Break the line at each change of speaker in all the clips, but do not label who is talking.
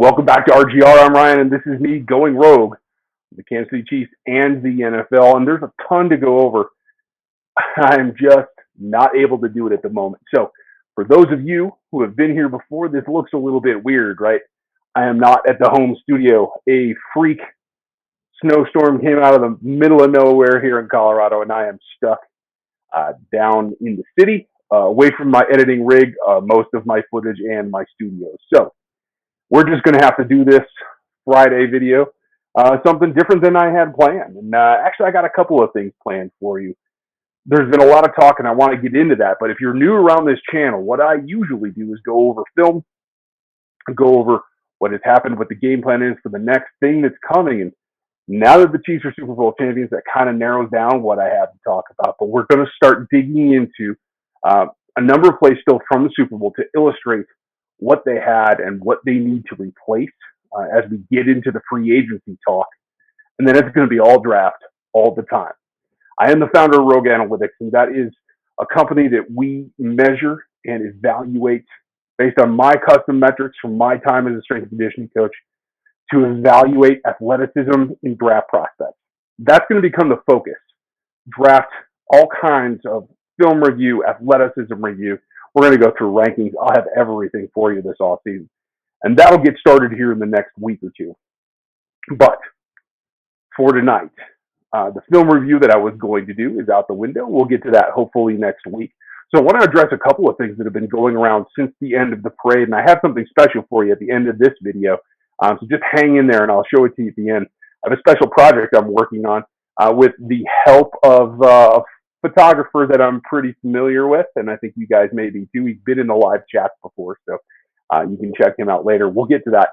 Welcome back to RGR. I'm Ryan, and this is me going rogue, the Kansas City Chiefs and the NFL. And there's a ton to go over. I'm just not able to do it at the moment. So, for those of you who have been here before, this looks a little bit weird, right? I am not at the home studio. A freak snowstorm came out of the middle of nowhere here in Colorado, and I am stuck down in the city, away from my editing rig, most of my footage, and my studio. So, we're just going to have to do this Friday video, something different than I had planned. And actually, I got a couple of things planned for you. There's been a lot of talk, and I want to get into that. But if you're new around this channel, what I usually do is go over film, go over what has happened, what the game plan is for the next thing that's coming. And now that the Chiefs are Super Bowl champions, that kind of narrows down what I have to talk about. But we're going to start digging into a number of plays still from the Super Bowl to illustrate what they had and what they need to replace as we get into the free agency talk. And then it's going to be all draft all the time. I am the founder of Rogue Analytics, and that is a company that we measure and evaluate based on my custom metrics from my time as a strength and conditioning coach to evaluate athleticism in draft prospects. That's going to become the focus. Draft all kinds of film review, athleticism review. We're going to go through rankings. I'll have everything for you this offseason. And that'll get started here in the next week or two. But for tonight, the film review that I was going to do is out the window. We'll get to that hopefully next week. So I want to address a couple of things that have been going around since the end of the parade. And I have something special for you at the end of this video. So just hang in there and I'll show it to you at the end. I have a special project I'm working on with the help of photographer that I'm pretty familiar with, and I think you guys may be too. He's been in the live chat before, so you can check him out later. We'll get to that.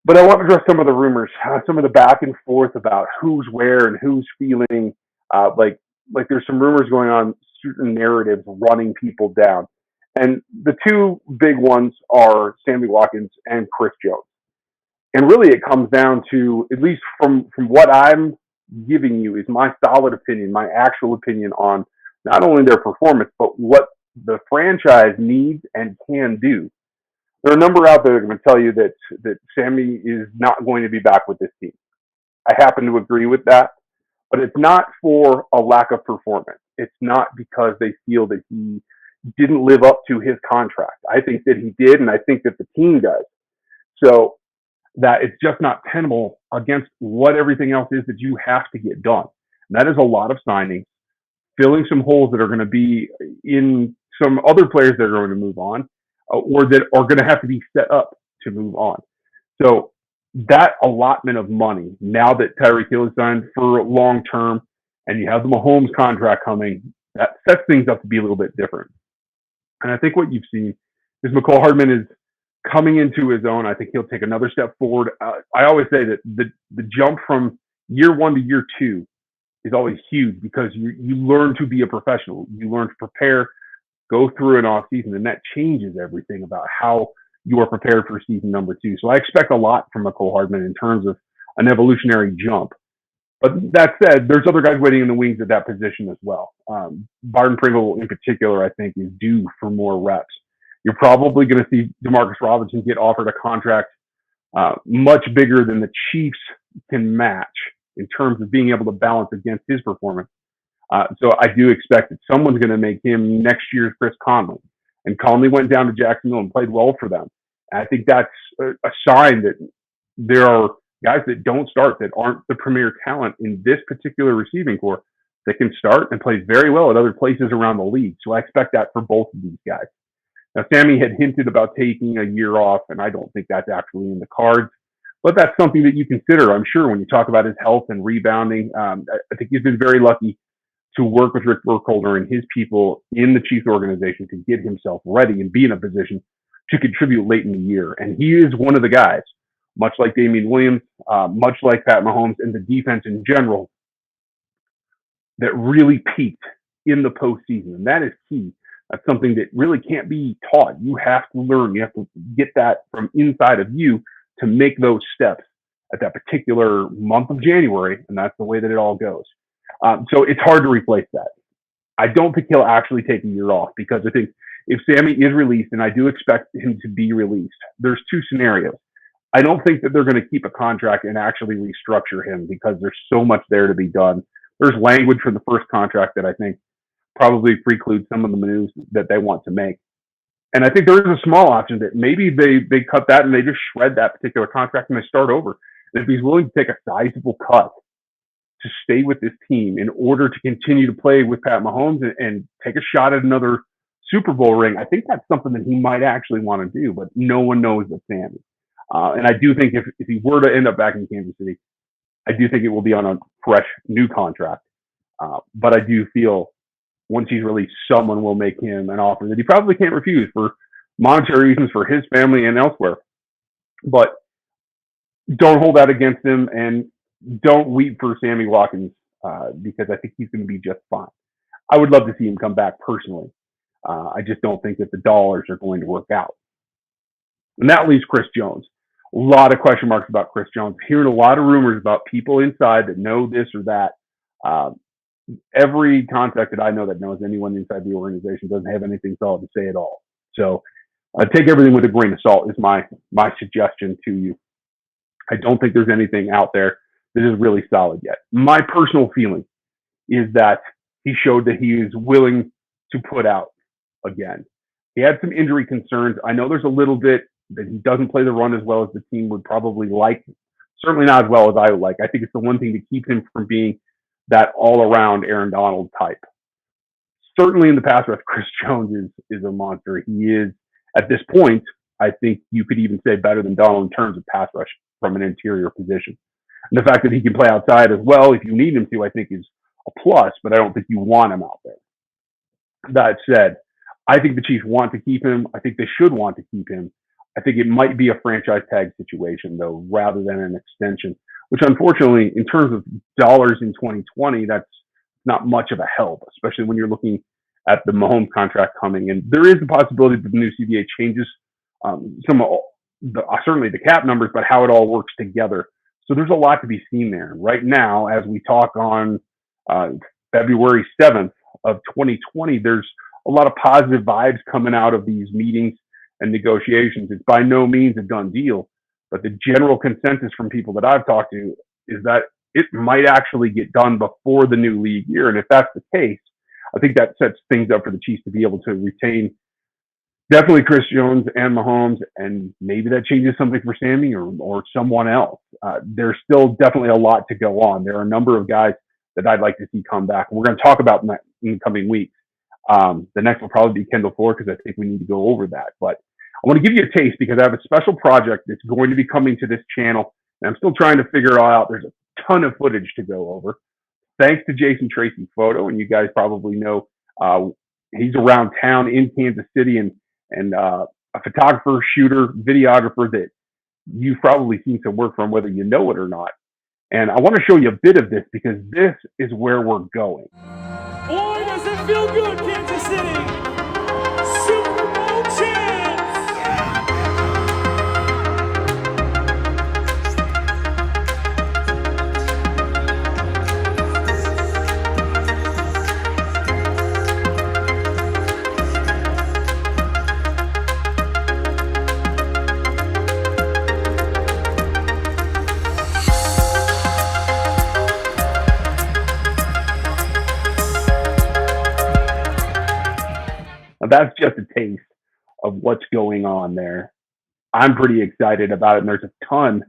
But I want to address some of the rumors, some of the back and forth about who's where and who's feeling like there's some rumors going on, certain narratives running people down. And the two big ones are Sammy Watkins and Chiri Jones. And really it comes down to, at least from what I'm giving you, is my solid opinion, my actual opinion on not only their performance, but what the franchise needs and can do. There are a number out there that are going to tell you that Sammy is not going to be back with this team. I happen to agree with that, but it's not for a lack of performance. It's not because they feel that he didn't live up to his contract. I think that he did, and I think that the team does. So that it's just not tenable against what everything else is that you have to get done. And that is a lot of signings, filling some holes that are going to be in some other players that are going to move on, or that are going to have to be set up to move on. So that allotment of money, now that Tyreek Hill is signed for long term, and you have the Mahomes contract coming, that sets things up to be a little bit different. And I think what you've seen is McCall Hardman is coming into his own. I think he'll take another step forward. I always say that the jump from year one to year two is always huge because you learn to be a professional. You learn to prepare, go through an off season, and that changes everything about how you are prepared for season number two. So I expect a lot from McCall Hardman in terms of an evolutionary jump. But that said, there's other guys waiting in the wings at that position as well. Barton Pringle in particular, I think, is due for more reps. You're probably going to see Demarcus Robinson get offered a contract much bigger than the Chiefs can match in terms of being able to balance against his performance. So I do expect that someone's going to make him next year's Chris Conley. And Conley went down to Jacksonville and played well for them. And I think that's a sign that there are guys that don't start, that aren't the premier talent in this particular receiving corps, that can start and plays very well at other places around the league. So I expect that for both of these guys. Now, Sammy had hinted about taking a year off, and I don't think that's actually in the cards. But that's something that you consider, I'm sure, when you talk about his health and rebounding. I think he's been very lucky to work with Rick Burkholder and his people in the Chiefs organization to get himself ready and be in a position to contribute late in the year. And he is one of the guys, much like Damian Williams, much like Pat Mahomes, and the defense in general, that really peaked in the postseason. And that is key. That's something that really can't be taught. You have to learn. You have to get that from inside of you to make those steps at that particular month of January, and that's the way that it all goes. So it's hard to replace that. I don't think he'll actually take a year off, because I think if Sammy is released, and I do expect him to be released, there's two scenarios. I don't think that they're going to keep a contract and actually restructure him because there's so much there to be done. There's language from the first contract that I think probably precludes some of the moves that they want to make. And I think there is a small option that maybe they cut that and they just shred that particular contract and they start over. And if he's willing to take a sizable cut to stay with this team in order to continue to play with Pat Mahomes and take a shot at another Super Bowl ring, I think that's something that he might actually want to do, but no one knows but Sammy. And I do think if he were to end up back in Kansas City, I do think it will be on a fresh new contract. But I do feel once he's released, someone will make him an offer that he probably can't refuse for monetary reasons for his family and elsewhere. But don't hold that against him and don't weep for Sammy Watkins because I think he's going to be just fine. I would love to see him come back personally. I just don't think that the dollars are going to work out. And that leaves Chris Jones. A lot of question marks about Chris Jones. Hearing a lot of rumors about people inside that know this or that. Every contact that I know that knows anyone inside the organization doesn't have anything solid to say at all. So take everything with a grain of salt is my suggestion to you. I don't think there's anything out there that is really solid yet. My personal feeling is that he showed that he is willing to put out again. He had some injury concerns. I know there's a little bit that he doesn't play the run as well as the team would probably like. Certainly not as well as I would like. I think it's the one thing to keep him from being that all-around Aaron Donald type. Certainly in the pass rush, Chris Jones is a monster. He is, at this point, I think you could even say better than Donald in terms of pass rush from an interior position. And the fact that he can play outside as well, if you need him to, I think is a plus, but I don't think you want him out there. That said, I think the Chiefs want to keep him. I think they should want to keep him. I think it might be a franchise tag situation, though, rather than an extension, which unfortunately, in terms of dollars in 2020, that's not much of a help, especially when you're looking at the Mahomes contract coming. And there is the possibility that the new CBA changes certainly the cap numbers, but how it all works together. So there's a lot to be seen there. Right now, as we talk on February 7th of 2020, there's a lot of positive vibes coming out of these meetings and negotiations. It's by no means a done deal, but the general consensus from people that I've talked to is that it might actually get done before the new league year. And if that's the case, I think that sets things up for the Chiefs to be able to retain definitely Chris Jones and Mahomes, and maybe that changes something for Sammy or someone else. There's still definitely a lot to go on. There are a number of guys that I'd like to see come back. And we're going to talk about in the coming weeks. The next will probably be Kendall Ford because I think we need to go over that. But I want to give you a taste because I have a special project that's going to be coming to this channel, and I'm still trying to figure it all out. There's a ton of footage to go over. Thanks to Jason Tracy Photo, and you guys probably know he's around town in Kansas City and a photographer, shooter, videographer that you've probably seen some work from, whether you know it or not. And I want to show you a bit of this because this is where we're going.
Boy, does it feel good, Kansas City! Super Bowl champs!
Now, that's just a taste of what's going on there. I'm pretty excited about it, and there's a ton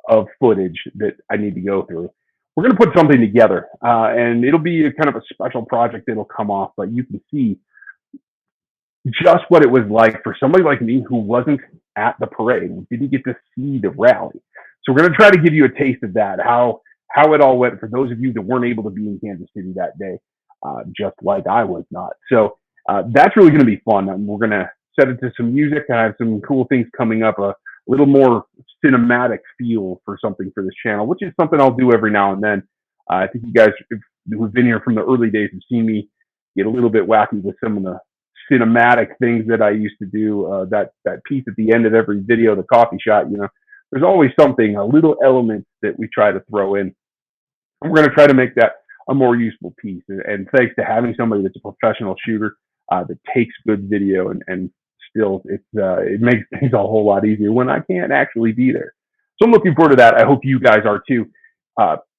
of footage that I need to go through. We're going to put something together, and it'll be a kind of a special project that'll come off, but you can see just what it was like for somebody like me who wasn't at the parade, who didn't get to see the rally. So we're going to try to give you a taste of that, how it all went for those of you that weren't able to be in Kansas City that day, just like I was not. So that's really going to be fun. We're going to set it to some music. I have some cool things coming up, a little more cinematic feel for something for this channel, which is something I'll do every now and then. I think you guys who've been here from the early days have seen me get a little bit wacky with some of the cinematic things that I used to do. That piece at the end of every video, the coffee shot, there's always something, a little element that we try to throw in. And we're going to try to make that a more useful piece. And thanks to having somebody that's a professional shooter that takes good video and stills, it makes things a whole lot easier when I can't actually be there. So I'm looking forward to that. I hope you guys are too.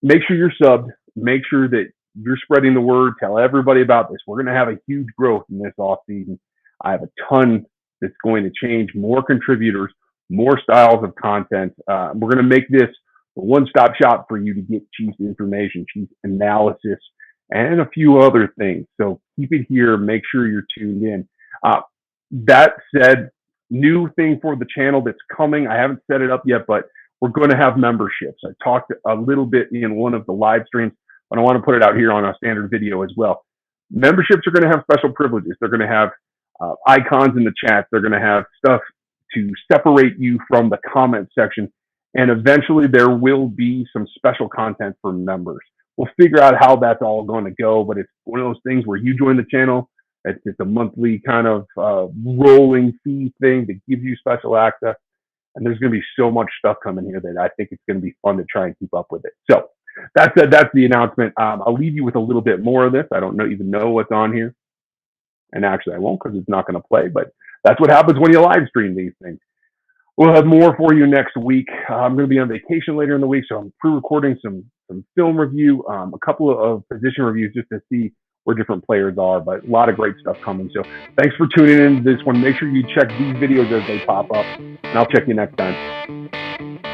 Make sure you're subbed. Make sure that you're spreading the word. Tell everybody about this. We're going to have a huge growth in this off season. I have a ton that's going to change. More contributors, more styles of content. We're going to make this a one-stop shop for you to get Chiefs information, Chiefs analysis, and a few other things. So keep it here. Make sure you're tuned in. That said, new thing for the channel that's coming. I haven't set it up yet, but we're going to have memberships. I talked a little bit in one of the live streams, but I want to put it out here on a standard video as well. Memberships are going to have special privileges. They're going to have icons in the chat. They're going to have stuff to separate you from the comment section. And eventually there will be some special content for members. We'll figure out how that's all going to go, but it's one of those things where you join the channel. It's a monthly kind of rolling fee thing that gives you special access. And there's going to be so much stuff coming here that I think it's going to be fun to try and keep up with it. So that said, that's the announcement. I'll leave you with a little bit more of this. I don't even know what's on here. And actually, I won't because it's not going to play. But that's what happens when you live stream these things. We'll have more for you next week. I'm going to be on vacation later in the week, so I'm pre-recording some film review, a couple of position reviews just to see where different players are, but a lot of great stuff coming. So thanks for tuning in to this one. Make sure you check these videos as they pop up, and I'll check you next time.